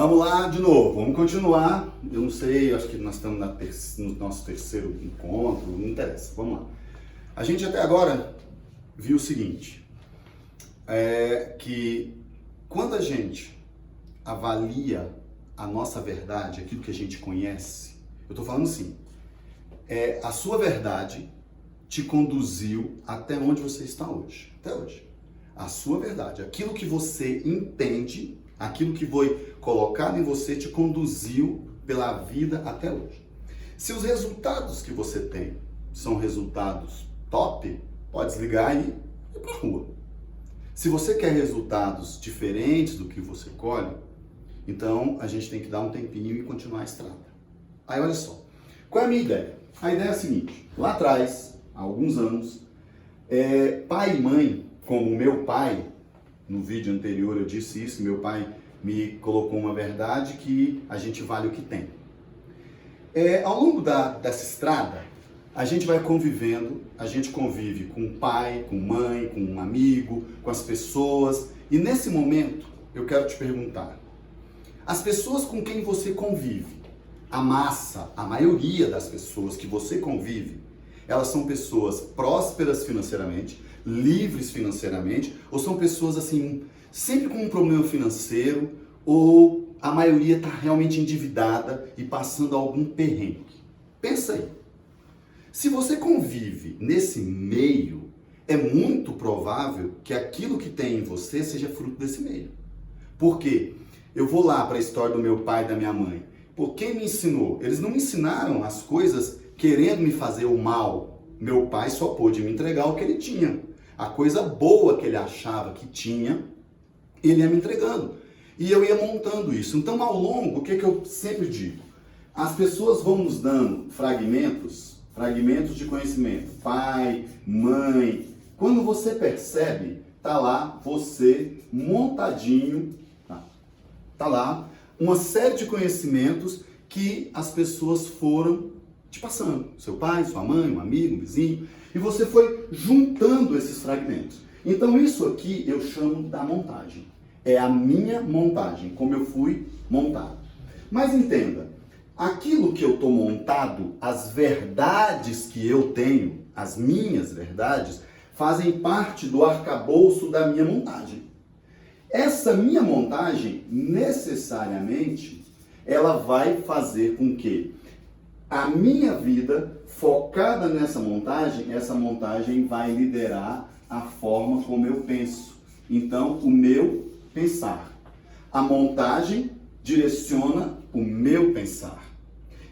Vamos lá de novo, vamos continuar. Eu não sei, acho que nós estamos no nosso terceiro encontro, não interessa, vamos lá. A gente até agora viu o seguinte, que quando a gente avalia a nossa verdade, aquilo que a gente conhece, eu estou falando assim, a sua verdade te conduziu até onde você está hoje, até hoje. A sua verdade, aquilo que você entende, aquilo que foi colocado em você te conduziu pela vida até hoje. Se os resultados que você tem são resultados top, pode desligar e ir para a rua. Se você quer resultados diferentes do que você colhe, então a gente tem que dar um tempinho e continuar a estrada. Aí olha só, qual é a minha ideia? A ideia é a seguinte, lá atrás, há alguns anos, pai e mãe, como meu pai, no vídeo anterior eu disse isso, meu pai me colocou uma verdade que a gente vale o que tem. Ao longo dessa estrada, a gente vai convivendo, a gente convive com pai, com mãe, com um amigo, com as pessoas. E nesse momento, eu quero te perguntar, as pessoas com quem você convive, a massa, a maioria das pessoas que você convive, elas são pessoas prósperas financeiramente, livres financeiramente, ou são pessoas assim, sempre com um problema financeiro, ou a maioria está realmente endividada e passando algum perrengue. Pensa aí. Se você convive nesse meio, é muito provável que aquilo que tem em você seja fruto desse meio. Por quê? Eu vou lá para a história do meu pai e da minha mãe. Pô, quem me ensinou? Eles não me ensinaram as coisas querendo me fazer o mal. Meu pai só pôde me entregar o que ele tinha. A coisa boa que ele achava que tinha, ele ia me entregando. E eu ia montando isso. Então, ao longo, o que eu sempre digo? As pessoas vão nos dando fragmentos de conhecimento. Pai, mãe. Quando você percebe, tá lá você montadinho, tá lá uma série de conhecimentos que as pessoas foram te passando. Seu pai, sua mãe, um amigo, um vizinho. E você foi juntando esses fragmentos. Então isso aqui eu chamo da montagem. É a minha montagem, como eu fui montado. Mas entenda, aquilo que eu estou montado, as verdades que eu tenho, as minhas verdades, fazem parte do arcabouço da minha montagem. Essa minha montagem, necessariamente, ela vai fazer com que a minha vida, focada nessa montagem, essa montagem vai liderar a forma como eu penso. Então, o meu pensar. A montagem direciona o meu pensar.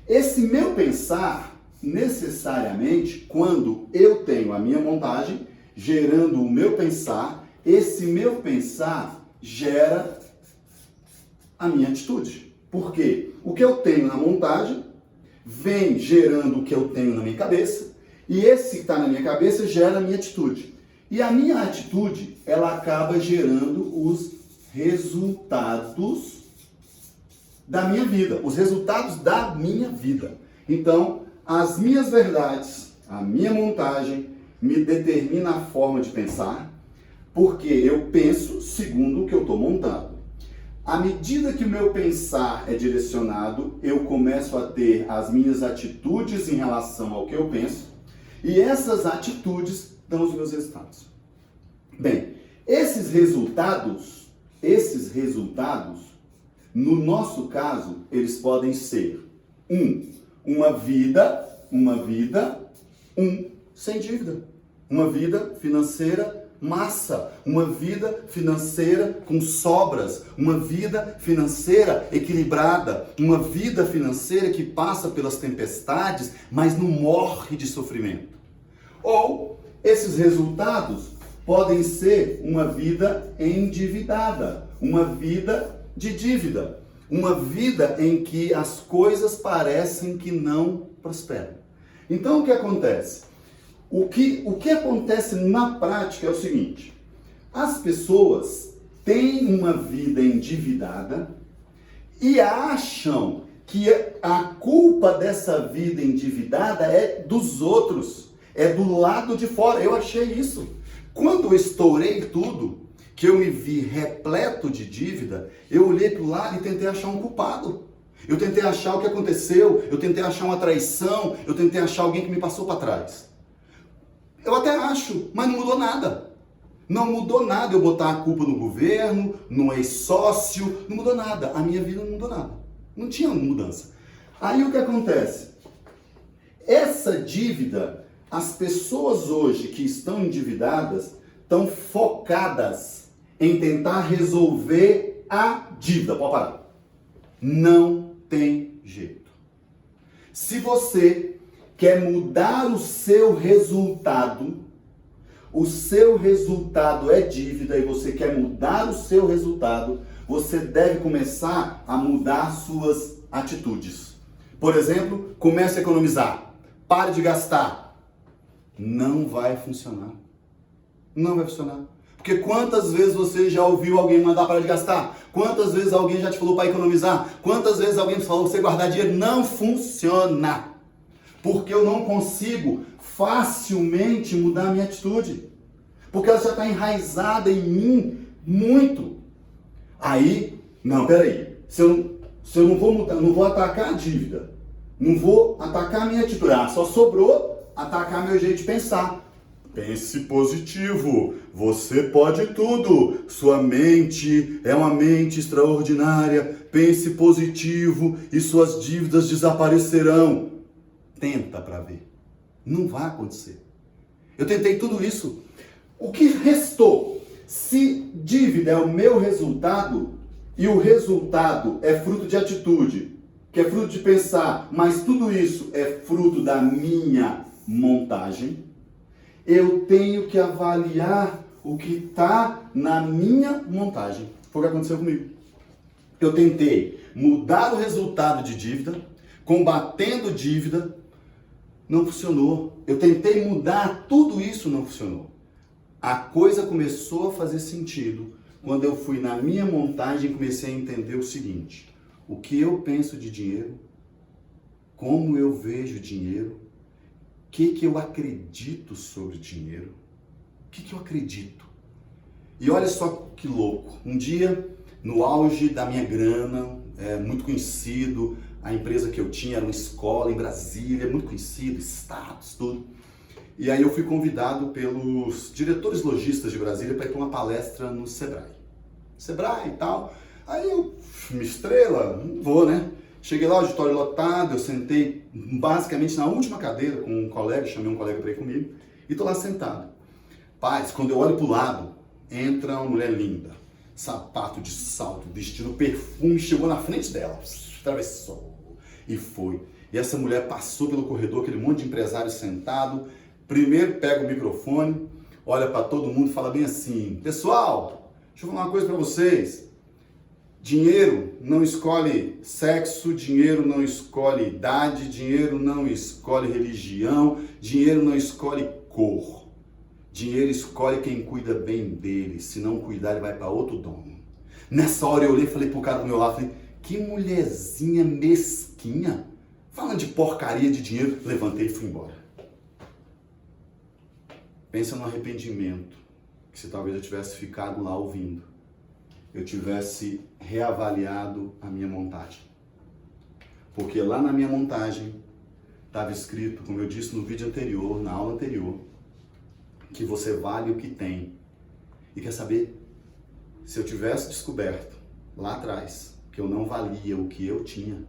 Esse meu pensar, necessariamente, quando eu tenho a minha montagem, gerando o meu pensar, esse meu pensar gera a minha atitude. Por quê? O que eu tenho na montagem vem gerando o que eu tenho na minha cabeça, e esse que está na minha cabeça gera a minha atitude. E a minha atitude, ela acaba gerando os resultados da minha vida, os resultados da minha vida. Então, as minhas verdades, a minha montagem, me determina a forma de pensar, porque eu penso segundo o que eu estou montado. À medida que o meu pensar é direcionado, eu começo a ter as minhas atitudes em relação ao que eu penso, e essas atitudes dão os meus resultados. Bem, esses resultados, no nosso caso, eles podem ser uma vida sem dívida, uma vida financeira massa, uma vida financeira com sobras, uma vida financeira equilibrada, uma vida financeira que passa pelas tempestades, mas não morre de sofrimento. Ou esses resultados podem ser uma vida endividada, uma vida de dívida, uma vida em que as coisas parecem que não prosperam. Então o que acontece? O que acontece na prática é o seguinte: as pessoas têm uma vida endividada e acham que a culpa dessa vida endividada é dos outros, é do lado de fora. Eu achei isso. Quando eu estourei tudo, que eu me vi repleto de dívida, eu olhei para o lado e tentei achar um culpado. Eu tentei achar o que aconteceu, eu tentei achar uma traição, eu tentei achar alguém que me passou para trás. Eu até acho, mas não mudou nada. Não mudou nada eu botar a culpa no governo, no ex-sócio, não mudou nada. A minha vida não mudou nada. Não tinha mudança. Aí o que acontece? Essa dívida, as pessoas hoje que estão endividadas, estão focadas em tentar resolver a dívida. Pode parar. Não tem jeito. Se você quer mudar o seu resultado é dívida e você quer mudar o seu resultado, você deve começar a mudar suas atitudes. Por exemplo, comece a economizar. Pare de gastar. Não vai funcionar. Não vai funcionar. Porque quantas vezes você já ouviu alguém mandar parar de gastar? Quantas vezes alguém já te falou para economizar? Quantas vezes alguém falou para você guardar dinheiro? Não funciona. Porque eu não consigo facilmente mudar a minha atitude. Porque ela já está enraizada em mim muito. Aí, não, peraí. Se eu não vou mudar, não vou atacar a dívida. Não vou atacar a minha atitude. Só sobrou atacar meu jeito de pensar. Pense positivo. Você pode tudo. Sua mente é uma mente extraordinária. Pense positivo e suas dívidas desaparecerão. Tenta para ver. Não vai acontecer. Eu tentei tudo isso. O que restou? Se dívida é o meu resultado e o resultado é fruto de atitude, que é fruto de pensar, mas tudo isso é fruto da minha montagem, eu tenho que avaliar o que está na minha montagem. Foi o que aconteceu comigo. Eu tentei mudar o resultado de dívida, combatendo dívida, não funcionou. Eu tentei mudar tudo isso, não funcionou. A coisa começou a fazer sentido quando eu fui na minha montagem e comecei a entender o seguinte: o que eu penso de dinheiro, como eu vejo dinheiro, o que eu acredito sobre dinheiro, o que eu acredito. E olha só que louco, um dia, no auge da minha grana, muito conhecido, a empresa que eu tinha era uma escola em Brasília, muito conhecido, status, tudo. E aí eu fui convidado pelos diretores lojistas de Brasília para ir para uma palestra no Sebrae. Sebrae e tal. Aí eu, uma estrela, não vou, né? Cheguei lá, auditório lotado, eu sentei basicamente na última cadeira com um colega, chamei um colega para ir comigo, e tô lá sentado. Paz, quando eu olho pro lado, entra uma mulher linda, sapato de salto, vestido perfume, chegou na frente dela, atravessou e foi. E essa mulher passou pelo corredor, aquele monte de empresário sentado, primeiro pega o microfone, olha para todo mundo e fala bem assim: pessoal, deixa eu falar uma coisa para vocês. Dinheiro não escolhe sexo, dinheiro não escolhe idade, dinheiro não escolhe religião, dinheiro não escolhe cor. Dinheiro escolhe quem cuida bem dele, se não cuidar ele vai para outro dono. Nessa hora eu olhei e falei pro cara do meu lado, falei: que mulherzinha mesquinha, falando de porcaria de dinheiro. Levantei e fui embora. Pensa no arrependimento, que se talvez eu tivesse ficado lá ouvindo, eu tivesse reavaliado a minha montagem. Porque lá na minha montagem estava escrito, como eu disse no vídeo anterior, na aula anterior, que você vale o que tem. E quer saber? Se eu tivesse descoberto lá atrás que eu não valia o que eu tinha,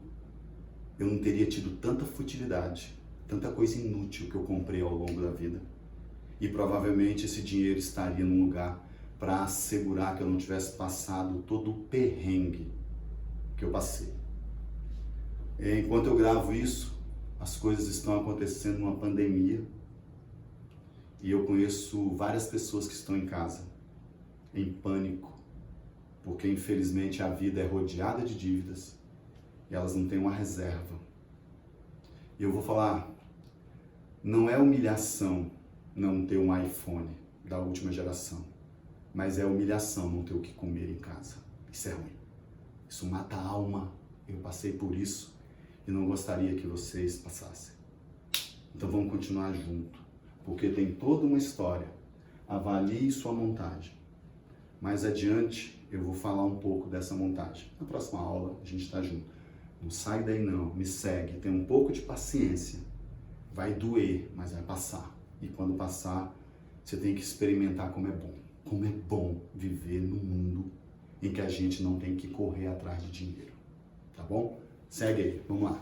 eu não teria tido tanta futilidade, tanta coisa inútil que eu comprei ao longo da vida. E provavelmente esse dinheiro estaria num lugar para assegurar que eu não tivesse passado todo o perrengue que eu passei. Enquanto eu gravo isso, as coisas estão acontecendo numa pandemia e eu conheço várias pessoas que estão em casa, em pânico, porque infelizmente a vida é rodeada de dívidas e elas não têm uma reserva. E eu vou falar, não é humilhação não ter um iPhone da última geração, mas é humilhação não ter o que comer em casa. Isso é ruim. Isso mata a alma. Eu passei por isso e não gostaria que vocês passassem. Então vamos continuar junto, porque tem toda uma história. Avalie sua montagem. Mais adiante eu vou falar um pouco dessa montagem. Na próxima aula a gente está junto. Não sai daí não, me segue, tem um pouco de paciência. Vai doer, mas vai passar. E quando passar, você tem que experimentar como é bom. Como é bom viver num mundo em que a gente não tem que correr atrás de dinheiro. Tá bom? Segue aí, vamos lá.